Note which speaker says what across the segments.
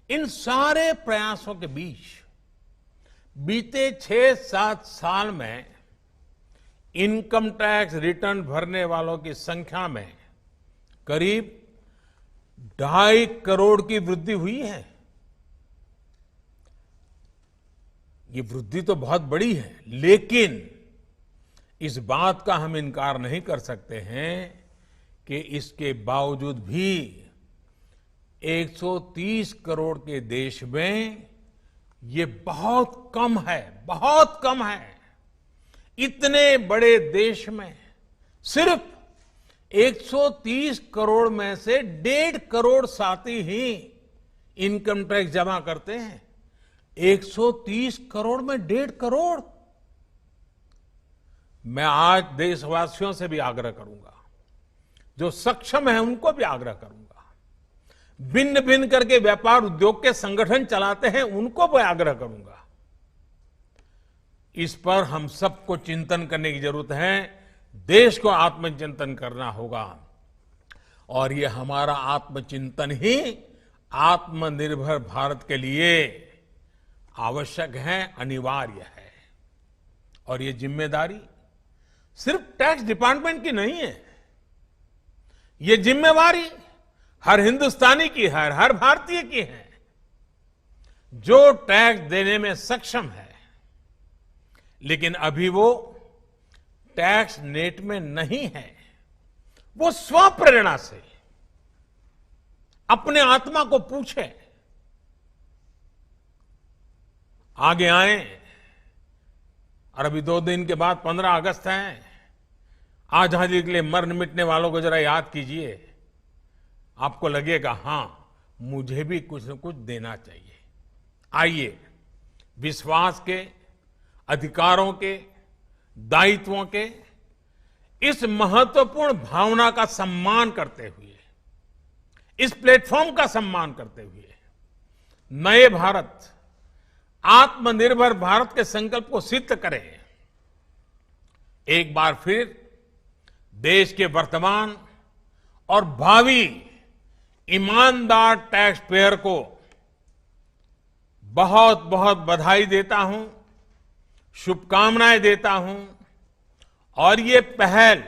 Speaker 1: इन सारे प्रयासों के बीच बीते 6-7 साल में इनकम टैक्स रिटर्न भरने वालों की संख्या में करीब 2.5 करोड़ की वृद्धि हुई है। ये वृद्धि तो बहुत बड़ी है, लेकिन इस बात का हम इनकार नहीं कर सकते हैं कि इसके बावजूद भी 130 करोड़ के देश में ये बहुत कम है, बहुत कम है। इतने बड़े देश में सिर्फ 130 करोड़ में से 1.5 करोड़ साथी ही इनकम टैक्स जमा करते हैं। 130 करोड़ में 1.5 करोड़। मैं आज देशवासियों से भी आग्रह करूंगा, जो सक्षम है उनको भी आग्रह करूंगा, भिन्न भिन्न करके व्यापार उद्योग के संगठन चलाते हैं उनको भी आग्रह करूंगा। इस पर हम सबको चिंतन करने की जरूरत है, देश को आत्मचिंतन करना होगा और ये हमारा आत्मचिंतन ही आत्मनिर्भर भारत के लिए आवश्यक है, अनिवार्य है। और ये जिम्मेदारी सिर्फ टैक्स डिपार्टमेंट की नहीं है, ये जिम्मेवारी हर हिंदुस्तानी की है, हर भारतीय की है जो टैक्स देने में सक्षम है, लेकिन अभी वो टैक्स नेट में नहीं है। वो स्वप्रेरणा से अपने आत्मा को पूछे, आगे आए। और अभी 2 दिन के बाद 15 अगस्त है। आजादी के लिए मरने मिटने वालों को जरा याद कीजिए। आपको लगेगा हां, मुझे भी कुछ न कुछ देना चाहिए। आइए विश्वास के, अधिकारों के, दायित्वों के इस महत्वपूर्ण भावना का सम्मान करते हुए, इस प्लेटफॉर्म का सम्मान करते हुए नए भारत, आत्मनिर्भर भारत के संकल्प को सिद्ध करें। एक बार फिर देश के वर्तमान और भावी ईमानदार टैक्स पेयर को बहुत बहुत बधाई देता हूं, शुभकामनाएं देता हूं। और ये पहल,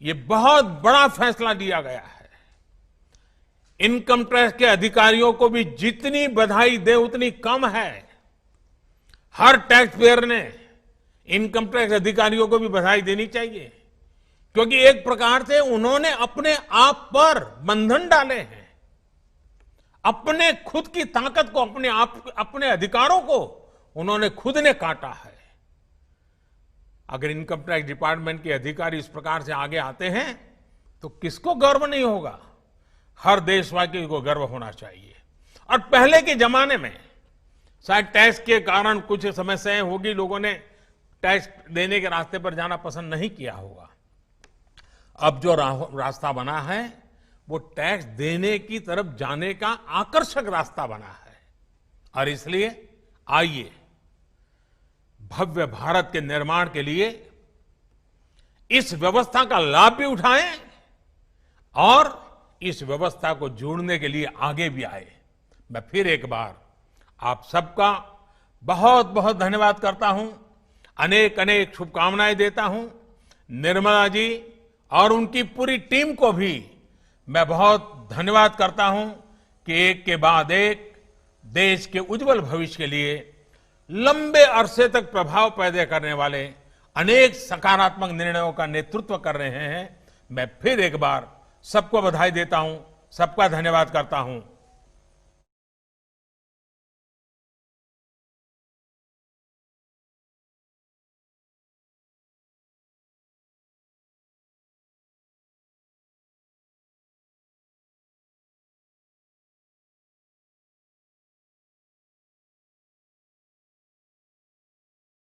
Speaker 1: ये बहुत बड़ा फैसला लिया गया है। इनकम टैक्स के अधिकारियों को भी जितनी बधाई दे उतनी कम है। हर टैक्स पेयर ने इनकम टैक्स अधिकारियों को भी बधाई देनी चाहिए, क्योंकि एक प्रकार से उन्होंने अपने आप पर बंधन डाले हैं, अपने खुद की ताकत को, अपने अधिकारों को उन्होंने खुद ने काटा है। अगर इनकम टैक्स डिपार्टमेंट के अधिकारी इस प्रकार से आगे आते हैं तो किसको गर्व नहीं होगा? हर देशवासी को गर्व होना चाहिए। और पहले के जमाने में शायद टैक्स के कारण कुछ समस्याएं होगी, लोगों ने टैक्स देने के रास्ते पर जाना पसंद नहीं किया होगा। अब जो रास्ता बना है वो टैक्स देने की तरफ जाने का आकर्षक रास्ता बना है। और इसलिए आइए भव्य भारत के निर्माण के लिए इस व्यवस्था का लाभ भी उठाएं और इस व्यवस्था को जोड़ने के लिए आगे भी आए। मैं फिर एक बार आप सबका बहुत बहुत धन्यवाद करता हूं, अनेक अनेक शुभकामनाएं देता हूं। निर्मला जी और उनकी पूरी टीम को भी मैं बहुत धन्यवाद करता हूं कि एक के बाद एक देश के उज्जवल भविष्य के लिए लंबे अरसे तक प्रभाव पैदा करने वाले अनेक सकारात्मक निर्णयों का नेतृत्व कर रहे हैं। मैं फिर एक बार सबको बधाई देता हूं, सबका धन्यवाद करता हूं।